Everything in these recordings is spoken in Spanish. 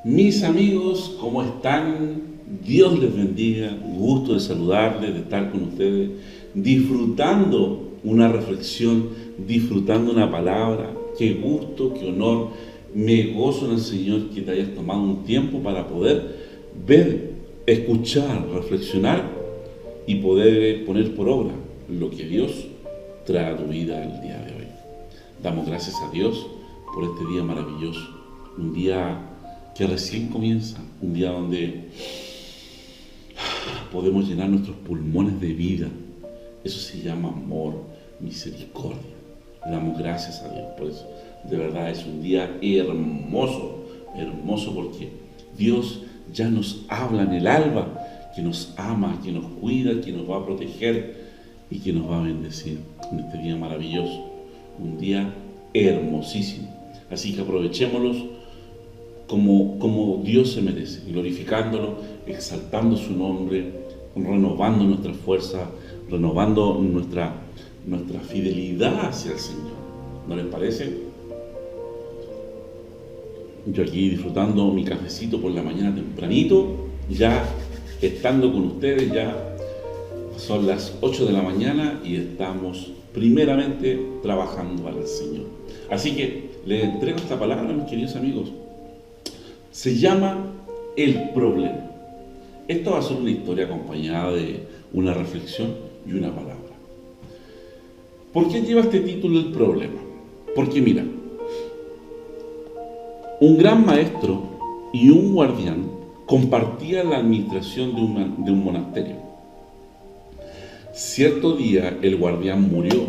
Mis amigos, ¿cómo están? Dios les bendiga, gusto de saludarles, de estar con ustedes, disfrutando una reflexión, disfrutando una palabra. Qué gusto, qué honor, me gozo en el Señor que te hayas tomado un tiempo para poder ver, escuchar, reflexionar y poder poner por obra lo que Dios trae a tu vida el día de hoy. Damos gracias a Dios por este día maravilloso, un día que recién comienza, un día donde podemos llenar nuestros pulmones de vida. Eso se llama amor, misericordia. Le damos gracias a Dios por eso. De verdad es un día hermoso, hermoso porque Dios ya nos habla en el alba, que nos ama, que nos cuida, que nos va a proteger y que nos va a bendecir en este día maravilloso. Un día hermosísimo. Así que aprovechémoslos como Dios se merece, glorificándolo, exaltando su nombre, renovando nuestra fuerza, renovando nuestra fidelidad hacia el Señor. ¿No les parece? Yo aquí disfrutando mi cafecito por la mañana tempranito, ya estando con ustedes, ya son las 8 de la mañana y estamos primeramente trabajando para el Señor. Así que les entrego esta palabra, mis queridos amigos. Se llama el problema. Esto va a ser una historia acompañada de una reflexión y una palabra. ¿Por qué lleva este título el problema? Porque mira, un gran maestro y un guardián compartían la administración de un monasterio. Cierto día el guardián murió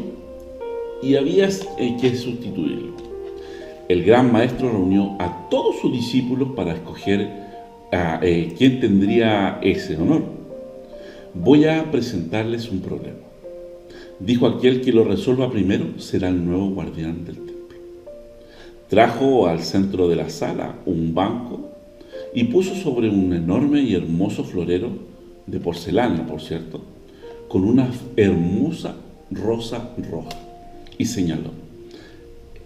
y había que sustituirlo. El gran maestro reunió a todos sus discípulos para escoger a quién tendría ese honor. Voy a presentarles un problema. Dijo aquel que lo resuelva primero será el nuevo guardián del templo. Trajo al centro de la sala un banco y puso sobre un enorme y hermoso florero de porcelana, por cierto, con una hermosa rosa roja, y señaló: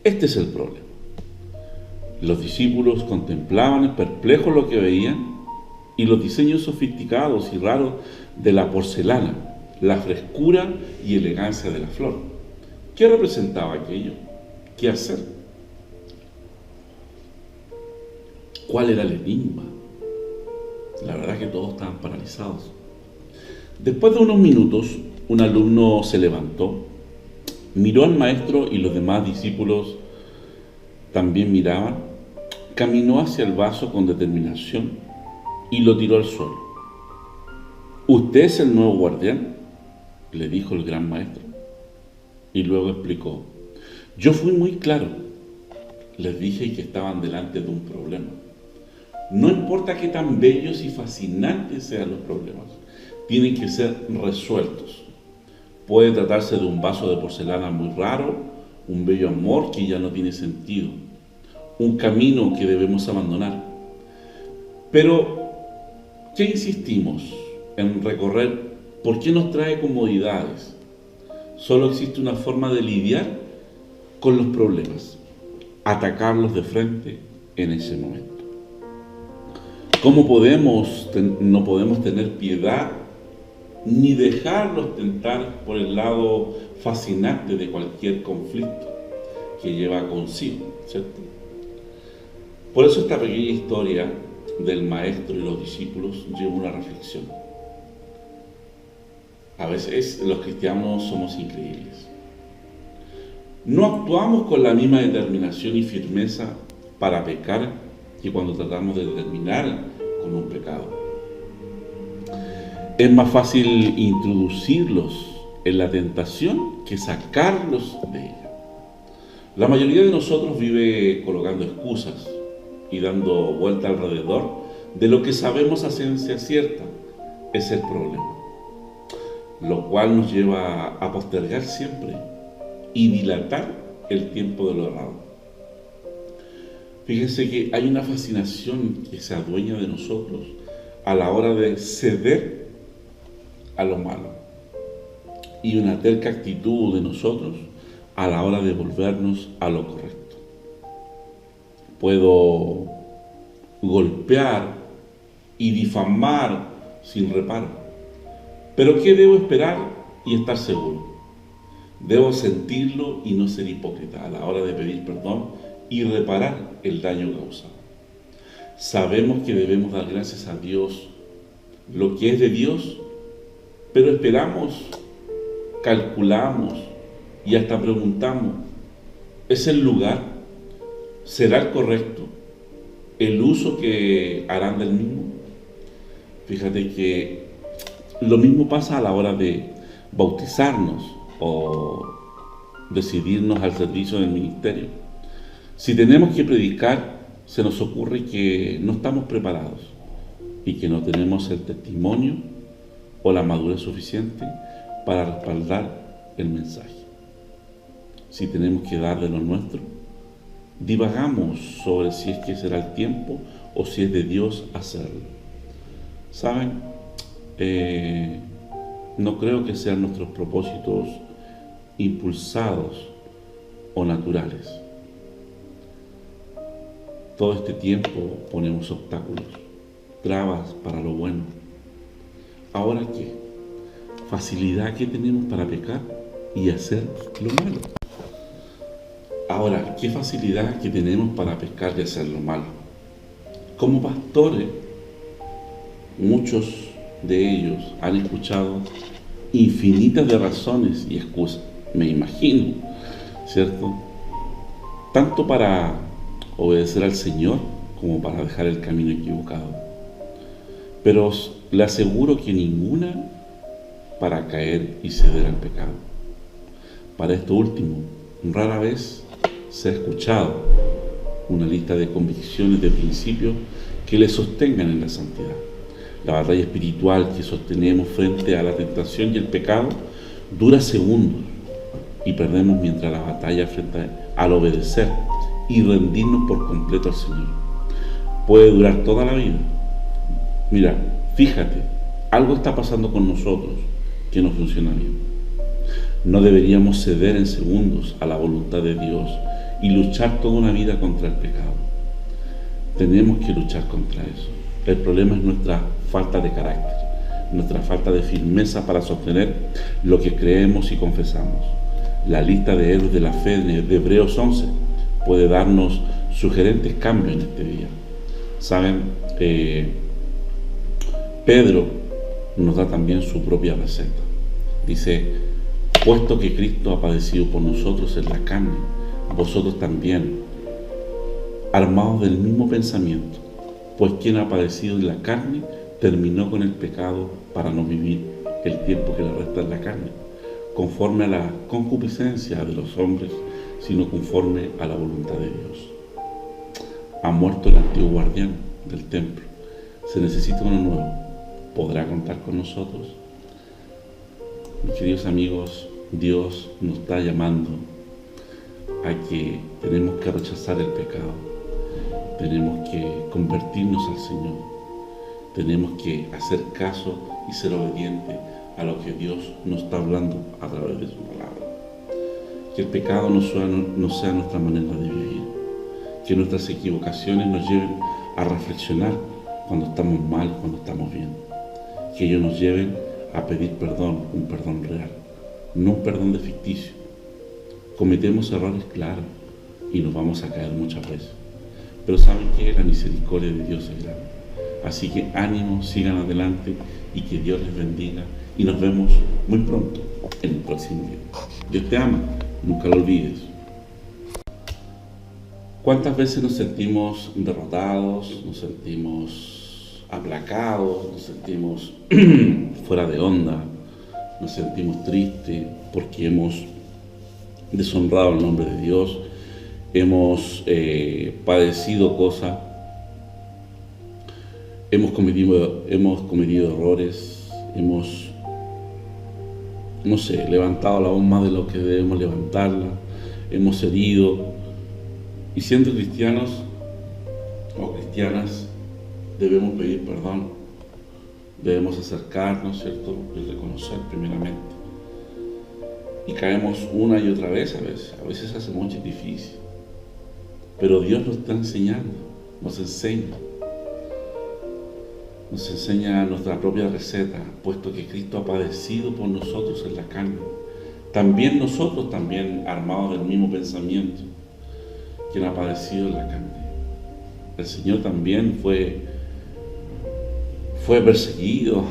este es el problema. Los discípulos contemplaban perplejos lo que veían y los diseños sofisticados y raros de la porcelana, la frescura y elegancia de la flor. ¿Qué representaba aquello? ¿Qué hacer? ¿Cuál era el enigma? La verdad es que todos estaban paralizados. Después de unos minutos, un alumno se levantó, miró al maestro y los demás discípulos también miraban. Caminó hacia el vaso con determinación y lo tiró al suelo. ¿Usted es el nuevo guardián?, le dijo el gran maestro. Y luego explicó: yo fui muy claro. Les dije que estaban delante de un problema. No importa qué tan bellos y fascinantes sean los problemas, tienen que ser resueltos. Puede tratarse de un vaso de porcelana muy raro, un bello amor que ya no tiene sentido, un camino que debemos abandonar. Pero, ¿qué insistimos en recorrer? ¿Por qué nos trae comodidades? Solo existe una forma de lidiar con los problemas: atacarlos de frente en ese momento. ¿Cómo no podemos tener piedad ni dejarlos tentar por el lado fascinante de cualquier conflicto que lleva consigo, ¿cierto? Por eso esta pequeña historia del maestro y los discípulos lleva una reflexión. A veces los cristianos somos increíbles. No actuamos con la misma determinación y firmeza para pecar que cuando tratamos de terminar con un pecado. Es más fácil introducirlos en la tentación que sacarlos de ella. La mayoría de nosotros vive colocando excusas y dando vuelta alrededor de lo que sabemos a ciencia cierta es el problema, lo cual nos lleva a postergar siempre y dilatar el tiempo de lo errado. Fíjense que hay una fascinación que se adueña de nosotros a la hora de ceder a lo malo y una terca actitud de nosotros a la hora de volvernos a lo correcto. Puedo golpear y difamar sin reparo. Pero ¿qué debo esperar y estar seguro? Debo sentirlo y no ser hipócrita a la hora de pedir perdón y reparar el daño causado. Sabemos que debemos dar gracias a Dios, lo que es de Dios, pero esperamos, calculamos y hasta preguntamos, ¿es el lugar? ¿Será el correcto? ¿El uso que harán del mismo? Fíjate que lo mismo pasa a la hora de bautizarnos o decidirnos al servicio del ministerio. Si tenemos que predicar, se nos ocurre que no estamos preparados y que no tenemos el testimonio o la madurez suficiente para respaldar el mensaje. Si tenemos que dar de lo nuestro, divagamos sobre si es que será el tiempo o si es de Dios hacerlo. ¿Saben? No creo que sean nuestros propósitos impulsados o naturales. Todo este tiempo ponemos obstáculos, trabas para lo bueno. ¿Ahora qué? Facilidad que tenemos para pecar y hacer lo malo. Ahora, ¿qué facilidad que tenemos para pecar y hacer lo malo? Como pastores, muchos de ellos han escuchado infinitas de razones y excusas, me imagino, ¿cierto? Tanto para obedecer al Señor como para dejar el camino equivocado. Pero le aseguro que ninguna para caer y ceder al pecado. Para esto último, rara vez se ha escuchado una lista de convicciones, de principios que le sostengan en la santidad. La batalla espiritual que sostenemos frente a la tentación y el pecado dura segundos y perdemos mientras la batalla frente al obedecer y rendirnos por completo al Señor puede durar toda la vida. Mira, fíjate, algo está pasando con nosotros que no funciona bien. No deberíamos ceder en segundos a la voluntad de Dios y luchar toda una vida contra el pecado. Tenemos que luchar contra eso. El problema es nuestra falta de carácter, nuestra falta de firmeza para sostener lo que creemos y confesamos. La lista de héroes de la fe de Hebreos 11 puede darnos sugerentes cambios en este día. Saben, Pedro nos da también su propia receta. Dice, puesto que Cristo ha padecido por nosotros en la carne, vosotros también, armados del mismo pensamiento, pues quien ha padecido en la carne, terminó con el pecado para no vivir el tiempo que le resta en la carne, conforme a la concupiscencia de los hombres, sino conforme a la voluntad de Dios. Ha muerto el antiguo guardián del templo. Se necesita uno nuevo. ¿Podrá contar con nosotros? Mis queridos amigos, Dios nos está llamando a que tenemos que rechazar el pecado. Tenemos que convertirnos al Señor. Tenemos que hacer caso y ser obedientes a lo que Dios nos está hablando a través de su palabra. Que el pecado no sea nuestra manera de vivir. Que nuestras equivocaciones nos lleven a reflexionar cuando estamos mal, cuando estamos bien. Que ellos nos lleven a pedir perdón, un perdón real, no un perdón de ficticio. Cometemos errores, claro, y nos vamos a caer muchas veces. Pero saben que la misericordia de Dios es grande. Así que ánimo, sigan adelante y que Dios les bendiga. Y nos vemos muy pronto en el próximo video. Dios te ama, nunca lo olvides. ¿Cuántas veces nos sentimos derrotados, nos sentimos aplacados, nos sentimos fuera de onda, nos sentimos tristes porque hemos deshonrado el nombre de Dios, hemos padecido cosas, hemos cometido errores, hemos, no sé, levantado la voz más de lo que debemos levantarla, hemos herido, y siendo cristianos o cristianas debemos pedir perdón, debemos acercarnos, ¿cierto? Y reconocer primeramente. Y caemos una y otra vez a veces hace mucho difícil. Pero Dios nos está enseñando, nos enseña. nos enseña nuestra propia receta, puesto que Cristo ha padecido por nosotros en la carne. También nosotros, también armados del mismo pensamiento, quien ha padecido en la carne. El Señor también fue perseguido,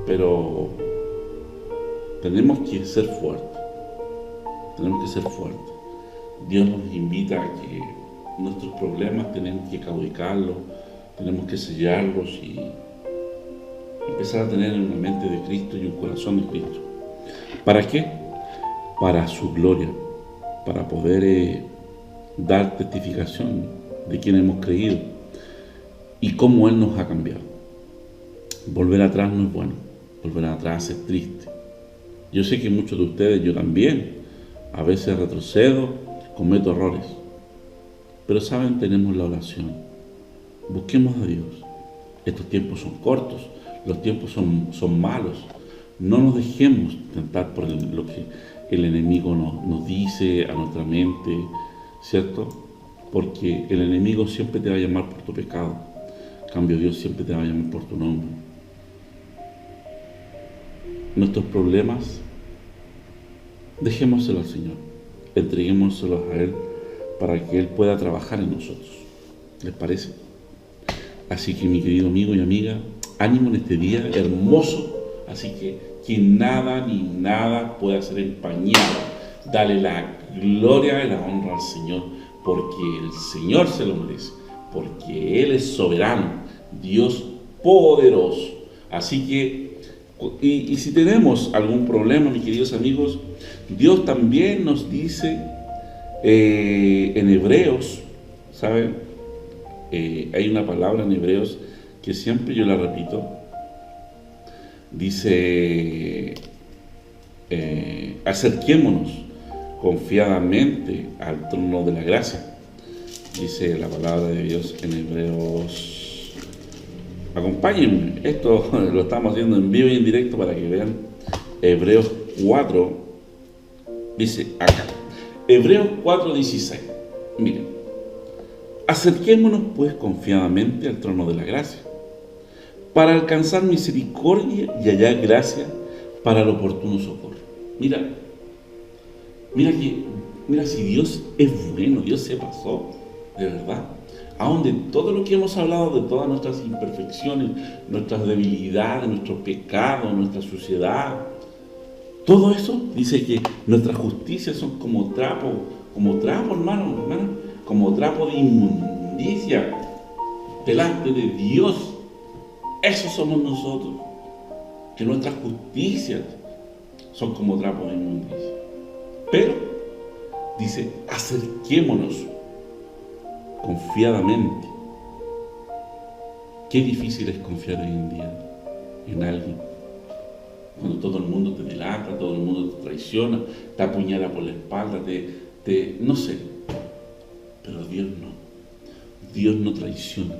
pero tenemos que ser fuertes. Tenemos que ser fuertes. Dios nos invita a que nuestros problemas tenemos que caudicarlos, tenemos que sellarlos y empezar a tener una mente de Cristo y un corazón de Cristo. ¿Para qué? Para su gloria, para poder dar testificación de quién hemos creído y cómo Él nos ha cambiado. Volver atrás no es bueno, volver atrás es triste. Yo sé que muchos de ustedes, yo también, a veces retrocedo, cometo errores, pero saben, tenemos la oración. Busquemos a Dios. Estos tiempos son cortos, los tiempos son malos. No nos dejemos tentar por lo que el enemigo nos dice a nuestra mente, ¿cierto? Porque el enemigo siempre te va a llamar por tu pecado. En cambio, Dios siempre te va a llamar por tu nombre. Nuestros problemas, dejémoselo al Señor, entreguémoselos a Él para que Él pueda trabajar en nosotros. ¿Les parece? Así que, mi querido amigo y amiga, ánimo en este día hermoso. Así que nada ni nada pueda ser empañado. Dale la gloria y la honra al Señor, porque el Señor se lo merece, porque Él es soberano, Dios poderoso. Así que, y si tenemos algún problema, mis queridos amigos, Dios también nos dice en Hebreos, ¿saben? Hay una palabra en Hebreos que siempre yo la repito. Dice, acerquémonos confiadamente al trono de la gracia. Dice la palabra de Dios en Hebreos. Acompáñenme, esto lo estamos haciendo en vivo y en directo para que vean. Hebreos 4, dice acá. Hebreos 4:16. Miren, acerquémonos pues confiadamente al trono de la gracia, para alcanzar misericordia y hallar gracia para el oportuno socorro. Mira si Dios es bueno, Dios se pasó, de verdad. Aún de todo lo que hemos hablado, de todas nuestras imperfecciones, nuestras debilidades, nuestros pecados, nuestra suciedad, todo eso dice que nuestras justicias son como trapo, hermano, como trapo de inmundicia delante de Dios. Eso somos nosotros, que nuestras justicias son como trapo de inmundicia. Pero dice, acerquémonos confiadamente. Qué difícil es confiar hoy en día en alguien, cuando todo el mundo te delata, todo el mundo te traiciona, te apuñala por la espalda, no sé, pero Dios no. Dios no traiciona.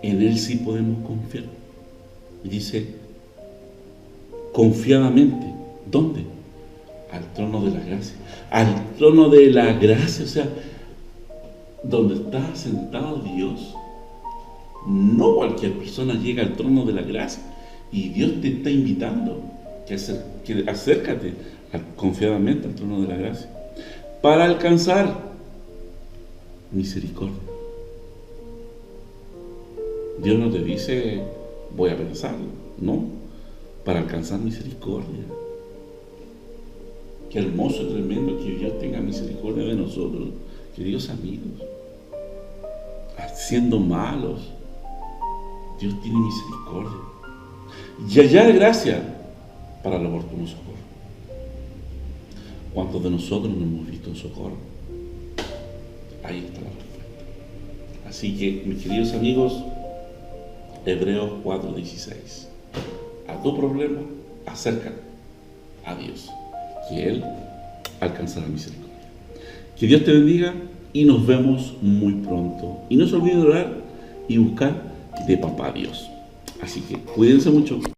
En Él sí podemos confiar. Y dice, confiadamente, ¿dónde? Al trono de la gracia. Al trono de la gracia, o sea, donde está sentado Dios. No cualquier persona llega al trono de la gracia. Y Dios te está invitando que acércate confiadamente al trono de la gracia para alcanzar misericordia. Dios no te dice, voy a pensarlo, no, para alcanzar misericordia. Qué hermoso y tremendo que Dios tenga misericordia de nosotros, queridos amigos. Siendo malos, Dios tiene misericordia. Y hallar gracia para el oportuno socorro. ¿Cuántos de nosotros no hemos visto un socorro? Ahí está la respuesta. Así que, mis queridos amigos, Hebreos 4:16. A tu problema, acércate a Dios, que Él alcanzará misericordia. Que Dios te bendiga y nos vemos muy pronto. Y no se olviden de orar y buscar de Papá Dios. Así que cuídense mucho.